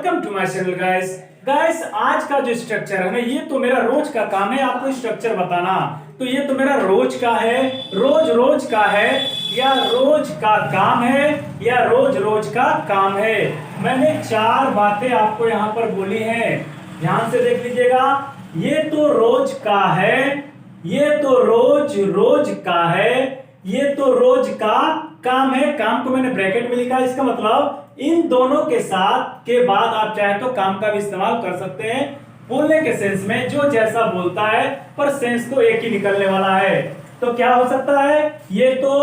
Welcome to my channel guys आज का जो स्ट्रक्चर है ना, ये तो मेरा रोज का काम है आपको स्ट्रक्चर बताना। तो ये तो मेरा रोज का है, रोज का है, या रोज का काम है, या रोज का काम है। मैंने चार बातें आपको यहाँ पर बोली हैं, ध्यान से देख लीजिएगा। ये तो रोज का है, ये तो रोज का है, ये तो रोज का काम है। काम को मैंने ब्रैकेट में लिखा, इसका मतलब इन दोनों के साथ के बाद आप चाहे तो काम का भी इस्तेमाल कर सकते हैं। बोलने के सेंस में जो जैसा बोलता है, पर सेंस तो एक ही निकलने वाला है। तो क्या हो सकता है, ये तो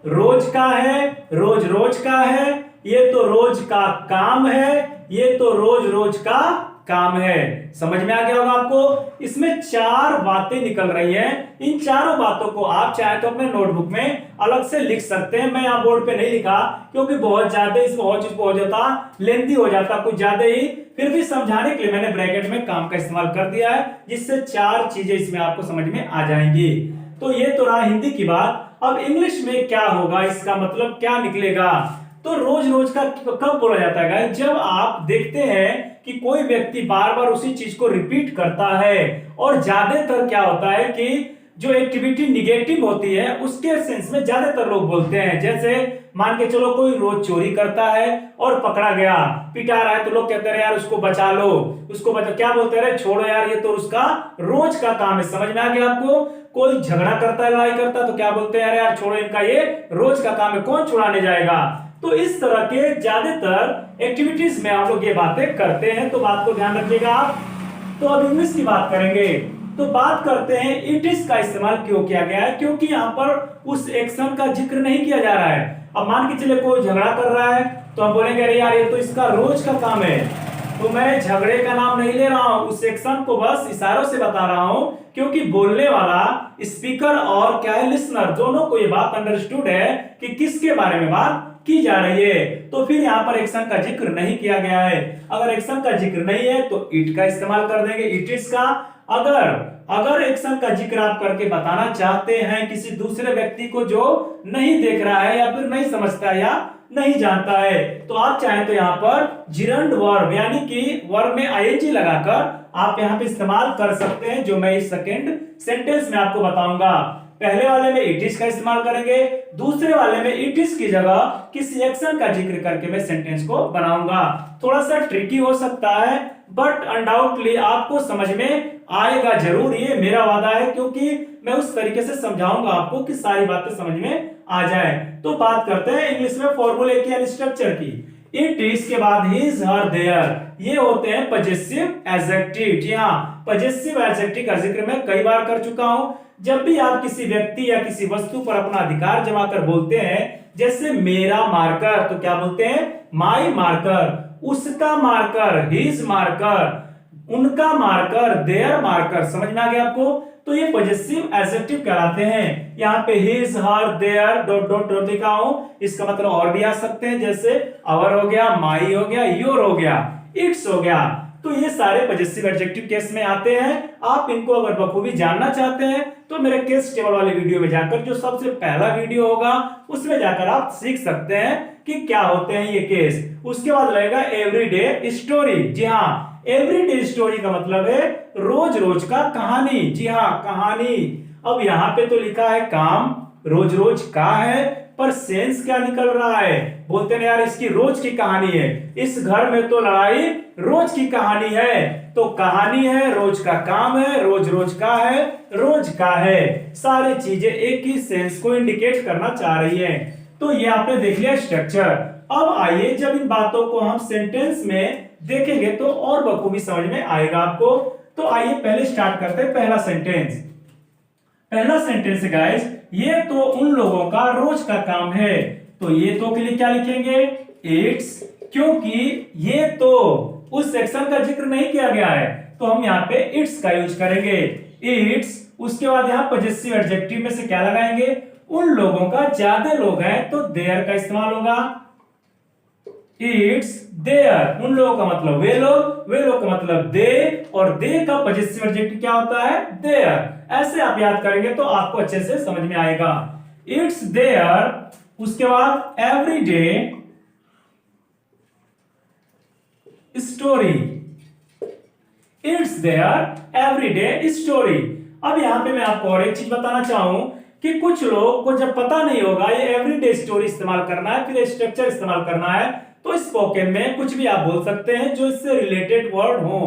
रोज का है, रोज का है, ये तो रोज का काम है, ये तो रोज का काम है। समझ में आ गया होगा आपको। इसमें चार बातें निकल रही हैं। इन चारों बातों को आप चाहे तो अपने नोटबुक में अलग से लिख सकते हैं। मैं यहाँ बोर्ड पे नहीं लिखा क्योंकि बहुत ज्यादा इसमें बहुत चीज हो जाता, लेंथी हो जाता कुछ ज्यादा ही। फिर भी समझाने के लिए मैंने ब्रैकेट में काम का इस्तेमाल कर दिया है, जिससे चार चीजें इसमें आपको समझ में आ जाएंगी। तो ये तो रहा हिंदी की बात। अब इंग्लिश में क्या होगा, इसका मतलब क्या निकलेगा। तो रोज का कब बोला जाता है, जब आप देखते हैं कि कोई व्यक्ति बार बार उसी चीज को रिपीट करता है। और ज्यादातर क्या होता है कि जो एक्टिविटी निगेटिव होती है उसके सेंस में ज्यादातर लोग बोलते हैं। जैसे मान के चलो कोई रोज चोरी करता है और पकड़ा गया, पिटा रहा है, तो लोग कहते हैं यार उसको बचा लो, उसको बचा। क्या बोलते हैं, छोड़ो यार ये तो उसका रोज का काम है। समझ में आ गया आपको। कोई झगड़ा करता है, लड़ाई करता है, तो क्या बोलते हैं यार छोड़ो, इनका ये रोज का काम है, कौन छुड़ाने जाएगा। तो इस तरह के ज्यादातर एक्टिविटीज में हम लोग ये बातें करते हैं। तो बात को ध्यान रखिएगा आप। तो अब इंग्लिश की बात करेंगे। तो बात करते हैं इट इज का इस्तेमाल क्यों किया गया है, क्योंकि यहाँ पर उस एक्शन का जिक्र नहीं किया जा रहा है। अब मान के चले कोई झगड़ा कर रहा है, तो हम बोलेंगे अरे यार ये तो इसका रोज का काम है। तो मैं झगड़े का नाम नहीं ले रहा हूं, उस एक्शन को बस इशारों से बता रहा हूं, क्योंकि बोलने वाला स्पीकर और क्या है लिसनर, दोनों को ये बात अंडरस्टूड है कि किसके बारे में बात की जा रही है। तो फिर यहाँ पर एक्शन का जिक्र नहीं किया गया है। अगर एक्शन का जिक्र नहीं है तो इट का इस्तेमाल कर देंगे, इट इज का। अगर एक्शन का जिक्र आप करके बताना चाहते हैं किसी दूसरे व्यक्ति को जो नहीं देख रहा है या फिर नहीं समझता है या नहीं जानता है, तो आप चाहें तो यहाँ पर जिरंड वर्ब यानी कि वर्ब में आईएनजी लगाकर आप यहाँ पे इस्तेमाल कर सकते हैं, जो मैं इस सेकेंड सेंटेंस में आपको बताऊंगा। पहले वाले में इट इज का इस्तेमाल करेंगे, दूसरे वाले में इट इज की जगह किसी एक्शन का जिक्र करके मैं सेंटेंस को बनाऊंगा। थोड़ा सा ट्रिकी हो सकता है, बट अनडाउटली आपको समझ में आएगा जरूर, ये मेरा वादा है, क्योंकि मैं उस तरीके से समझाऊंगा आपको कि सारी बातें समझ में आ जाए। तो बात करते हैं इंग्लिश में फॉर्मूले की या स्ट्रक्चर की। इट इज के बाद हिज हर देयर, ये होते हैं पजेसिव एडजेक्टिव। जी हाँ, पजेसिव एडजेक्टिव का जिक्र मैं कई बार कर चुका हूं। जब भी आप किसी व्यक्ति या किसी वस्तु पर अपना अधिकार जमा कर बोलते हैं, जैसे मेरा मार्कर, तो क्या बोलते हैं माई मार्कर, उसका मार्कर हिज मार्कर, उनका मार्कर देयर मार्कर। समझ में आ गया आपको। तो ये पजेसिव एडजेक्टिव कहलाते हैं। यहाँ पे his her their dot dot dot लिखा हूं, इसका मतलब और भी आ सकते हैं, जैसे आवर हो गया, माई हो गया, योर हो गया, इट्स हो गया। तो ये सारे पजेसिव एडजेक्टिव केस में आते हैं। आप इनको अगर बखूबी जानना चाहते हैं तो मेरे केस टेबल वाले वीडियो में जाकर, जो सबसे पहला वीडियो होगा उसमें जाकर आप सीख सकते हैं कि क्या होते हैं ये केस। उसके बाद रहेगा एवरीडे स्टोरी। जी हाँ, एवरीडे स्टोरी का मतलब है रोज का कहानी। जी हाँ, कहानी। अब यहाँ पे तो लिखा है काम रोज का है, पर सेंस क्या निकल रहा है, बोलते हैं यार इसकी रोज की कहानी है, इस घर में तो लड़ाई रोज की कहानी है। तो कहानी है, रोज का काम है, रोज का है, रोज का है। सारी चीजें एक ही सेंस को इंडिकेट करना चाह रही है। तो ये आपने देख लिया स्ट्रक्चर। अब आइए जब इन बातों को हम सेंटेंस में देखेंगे तो और बखूबी समझ में आएगा आपको। तो आइए पहले स्टार्ट करते हैं पहला सेंटेंस। पहला सेंटेंस है गाइस, ये तो उन लोगों का रोज का काम है। तो ये तो के लिए क्या लिखेंगे, इट्स, क्योंकि ये तो उस सेक्शन का जिक्र नहीं किया गया है, तो हम यहाँ पे इट्स का यूज करेंगे, इट्स। उसके बाद यहाँ पजेसिव एडजेक्टिव में से क्या लगाएंगे, उन लोगों का, ज्यादा लोग हैं तो देयर का इस्तेमाल होगा, इट्स देयर। उन लोगों का मतलब वे लोग का मतलब दे, और दे का पजेसिव एडजेक्टिव क्या होता है, देयर। ऐसे आप याद करेंगे तो आपको अच्छे से समझ में आएगा। It's there. उसके बाद every day story, it's there everyday story. अब यहाँ पे मैं आपको और एक चीज बताना चाहूं कि कुछ लोग को जब पता नहीं होगा ये एवरीडे स्टोरी इस्तेमाल करना है, फिर स्ट्रक्चर इस्तेमाल करना है, तो स्पोकन में कुछ भी आप बोल सकते हैं जो इससे रिलेटेड वर्ड हो।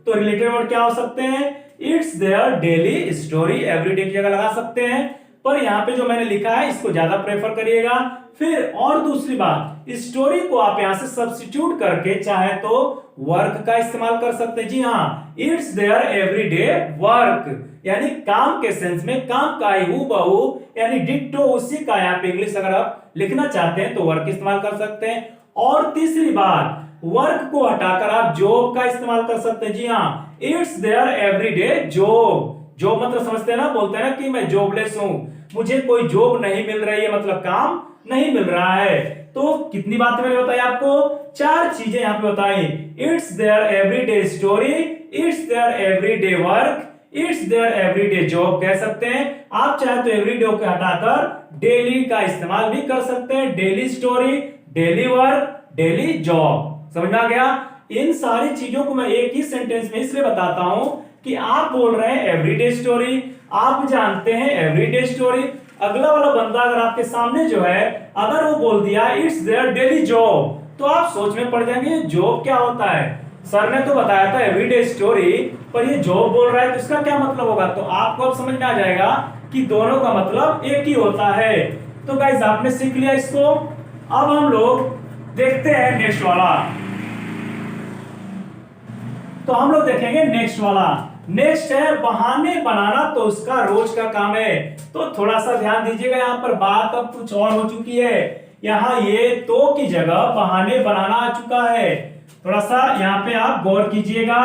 तो रिलेटेड वर्ड क्या हो सकते हैं? It's their daily story, everyday की जगह लगा सकते हैं, पर यहाँ पे जो मैंने लिखा है इसको ज्यादा प्रेफर करिएगा। फिर और दूसरी बात, स्टोरी को आप यहाँ से सब्स्टिट्यूट करके चाहे तो वर्क का इस्तेमाल कर सकते हैं। जी हाँ, इट्स देयर एवरीडे वर्क, यानी काम के सेंस में काम का ही हूबहू यानी डिट्टो उसी का यहाँ पे इंग्लिश अगर आप लिखना चाहते हैं तो वर्क इस्तेमाल कर सकते हैं। और तीसरी बात, वर्क को हटाकर आप जॉब का इस्तेमाल कर सकते हैं। जी हाँ, it's there everyday job. Job मतलब समझते हैं ना, बोलते हैं ना कि मैं जॉबलेस हूं, मुझे कोई जॉब नहीं मिल रही है, मतलब काम नहीं मिल रहा है। तो कितनी बातें मैंने बताई आपको? 4 चीजें यहाँ पे बताई। It's there everyday story, it's there everyday work, it's there everyday job कह सकते हैं। आप चाहे तो एवरीडे को हटाकर डेली का इस्तेमाल भी कर सकते हैं। Daily story, daily work, daily job. समझ में आ गया? इन सारी चीजों को मैं एक ही सेंटेंस में इसलिए बताता हूं कि आप बोल रहे हैं एवरीडे स्टोरी, आप जानते हैं एवरीडे स्टोरी, अगला वाला बंदा अगर आपके सामने जो है अगर वो बोल दिया इट्स देयर डेली जॉब, तो आप सोच में पड़ जाएंगे जॉब क्या होता है। सर ने तो बताया था एवरीडे स्टोरी, पर ये जॉब बोल रहा है तो इसका क्या मतलब होगा। तो आपको अब समझ में आ जाएगा कि दोनों का मतलब एक ही होता है। तो गाइस आपने सीख लिया इसको। अब हम लोग देखते हैं नेक्स्ट वाला। तो हम लोग देखेंगे नेक्स्ट वाला। नेक्स्ट है बहाने बनाना तो उसका रोज का काम है। तो थोड़ा सा ध्यान दीजिएगा, यहाँ पर बात अब कुछ और हो चुकी है। यहाँ ये तो की जगह बहाने बनाना आ चुका है। थोड़ा सा यहाँ पे आप गौर कीजिएगा।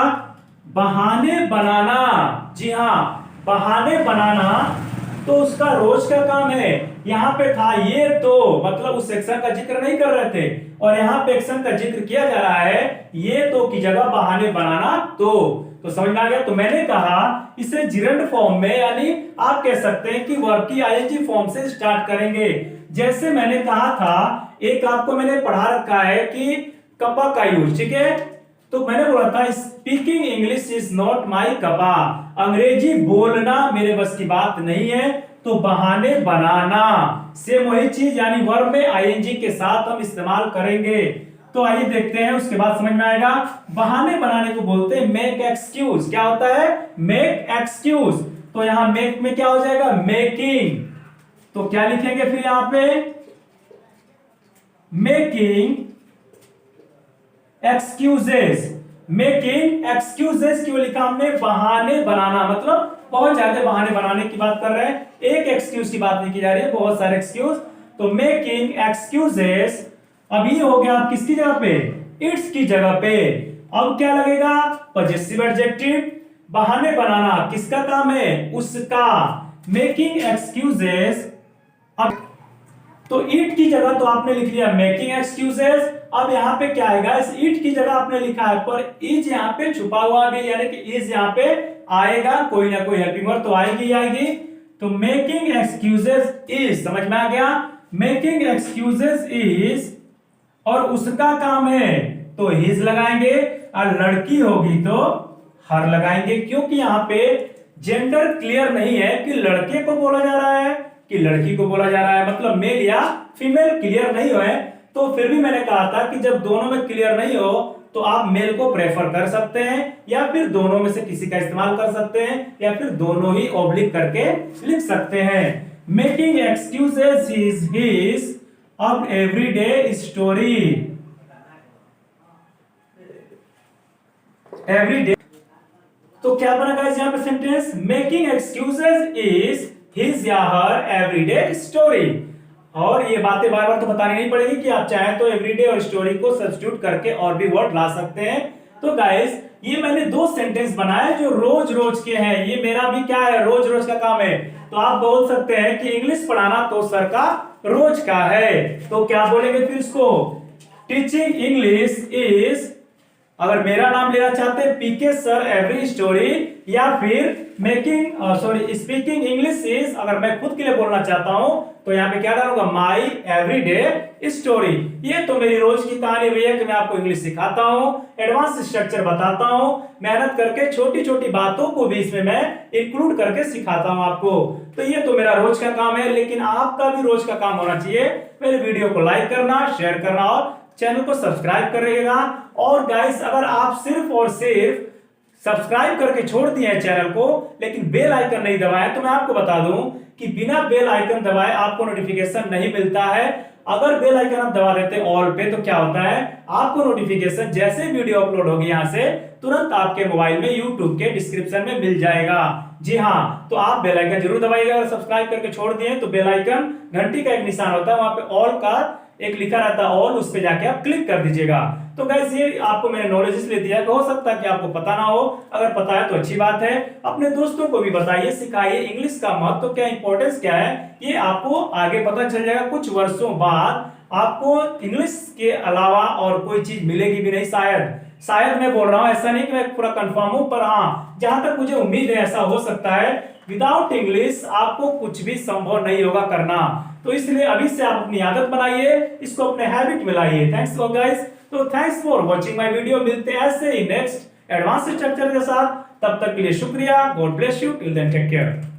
बहाने बनाना, जी हाँ, बहाने बनाना तो उसका रोज का काम है। यहाँ पे था ये तो, मतलब उस सेक्शन का जिक्र नहीं कर रहे थे, और यहाँ पे एक्शन का जिक्र किया जा रहा है। ये तो की जगह बहाने बनाना तो समझ में आ गया। तो मैंने कहा इसे जिरंड फॉर्म में, यानी आप कह सकते हैं कि वर्ब की आईएनजी फॉर्म से स्टार्ट करेंगे। जैसे मैंने कहा था, एक आपको मैंने पढ़ा रखा है कि कपा का यूज, ठीक है। तो मैंने बोला था speaking English is not my cuppa, अंग्रेजी बोलना मेरे बस की बात नहीं है। तो बहाने बनाना सेम वही चीज, यानी वर्ब में आईएनजी के साथ हम इस्तेमाल करेंगे। तो आइए देखते हैं, उसके बाद समझ में आएगा। बहाने बनाने को बोलते हैं मेक एक्सक्यूज। क्या होता है? Make excuse. तो यहां मेक में क्या हो जाएगा? मेकिंग। तो क्या लिखेंगे फिर यहां पे? Making excuses. मेकिंग एक्सक्यूजेस क्यों लिखा हमने? बहाने बनाना, मतलब बहुत ज्यादा बहाने बनाने की बात कर रहे हैं, एक एक्सक्यूज की बात नहीं की जा रही है, बहुत सारे एक्सक्यूज। तो मेकिंग एक्सक्यूजेस, अब ये हो गया आप किसकी जगह पे? इट्स की जगह पे। अब क्या लगेगा? Possessive adjective. बहाने बनाना किसका काम है? उसका। मेकिंग एक्सक्यूजेस, अब तो इट की जगह तो आपने लिख लिया मेकिंग एक्सक्यूजेस। अब यहाँ पे क्या आएगा? इस इट की जगह आपने लिखा है, पर इज यहाँ पे छुपा हुआ भी, यानी कि इज यहाँ पे आएगा, कोई ना कोई हेल्पिंग वर्ड तो आएगी आएगी। तो मेकिंग एक्सक्यूजेस इज, समझ में आ गया? मेकिंग एक्सक्यूजेस इज, और उसका काम है तो हिज लगाएंगे, और लड़की होगी तो हर लगाएंगे, क्योंकि यहाँ पे जेंडर क्लियर नहीं है कि लड़के को बोला जा रहा है कि लड़की को बोला जा रहा है, मतलब मेल या फीमेल क्लियर नहीं है। तो फिर भी मैंने कहा था कि जब दोनों में क्लियर नहीं हो तो आप मेल को प्रेफर कर सकते हैं, या फिर दोनों में से किसी का इस्तेमाल कर सकते हैं, या फिर दोनों ही ऑब्लिक करके लिख सकते हैं। Making excuses is his of everyday story. Everyday, तो क्या बना गाइस यहाँ पे sentence? Making excuses is his या हर एवरीडे स्टोरी। और ये बातें बार बार तो बतानी नहीं पड़ेगी कि आप चाहें तो एवरीडे और स्टोरी को सब्स्टिट्यूट करके और भी वर्ड ला सकते हैं। तो गाइस ये मैंने 2 सेंटेंस बनाए जो रोज रोज के हैं। ये मेरा भी क्या है? रोज रोज का काम है। तो आप बोल सकते हैं कि इंग्लिश पढ़ाना तो सर का रोज का है। तो क्या बोलेंगे फिर इसको? टीचिंग इंग्लिश इज अगर मेरा नाम लेना चाहते हैं पीके सर एवरी स्टोरी, या फिर स्पीकिंग इंग्लिश इज, अगर मैं खुद के लिए बोलना चाहता हूं तो यहाँ पे क्या डालूंगा, माई एवरीडे स्टोरी। ये तो मेरी रोज की कहानी भैया कि मैं आपको इंग्लिश सिखाता हूँ, एडवांस स्ट्रक्चर बताता हूँ, मेहनत करके छोटी छोटी बातों को भी इसमें मैं इंक्लूड करके सिखाता हूँ आपको। तो ये तो मेरा रोज का काम है, लेकिन आपका भी रोज का काम होना चाहिए मेरे वीडियो को लाइक करना, शेयर करना और चैनल को सब्सक्राइब करिएगा। और गाइस अगर आप सिर्फ और सिर्फ सब्सक्राइब करके छोड़ दिए हैं चैनल को, लेकिन बेल आइकन नहीं दबाए, तो मैं आपको बता दूं कि बिना बेल आइकन दबाए आपको नोटिफिकेशन नहीं मिलता है। अगर बेल आइकन आप दबा देते ऑल पे तो क्या होता है, आपको नोटिफिकेशन जैसे वीडियो अपलोड होगी यहां से तुरंत आपके मोबाइल में यूट्यूब के डिस्क्रिप्शन में मिल जाएगा। जी हाँ, तो आप बेल आइकन जरूर दबाइएगा। अगर सब्सक्राइब करके छोड़ दिए तो बेल आइकन घंटी का एक निशान होता है, वहां पे ऑल का एक लिखा रहता है ऑल, उस पे जाके आप क्लिक कर दीजिएगा। तो गाइस ये आपको मैंने नॉलेज इसलिए दिया कि हो सकता है कि आपको पता ना हो, अगर पता है तो अच्छी बात है। अपने दोस्तों को भी बताइए, सिखाइए इंग्लिश का महत्व क्या, इंपॉर्टेंस क्या है, ये आपको आगे पता चल जाएगा। कुछ वर्षों बाद आपको इंग्लिश के अलावा और कोई चीज मिलेगी भी नहीं, शायद मैं बोल रहा हूं, ऐसा नहीं कि मैं पूरा कंफर्म हूं, पर हाँ जहां तक मुझे उम्मीद है ऐसा हो सकता है। विदाउट इंग्लिश आपको कुछ भी संभव नहीं होगा करना, तो इसलिए अभी से आप अपनी आदत बनाइए, इसको अपने हैबिट में लाइए। थैंक्स फॉर गाइस, तो thanks for watching my video. मिलते हैं ऐसे ही नेक्स्ट एडवांस स्ट्रक्चर के साथ, तब तक के लिए शुक्रिया। God bless you, till then take care.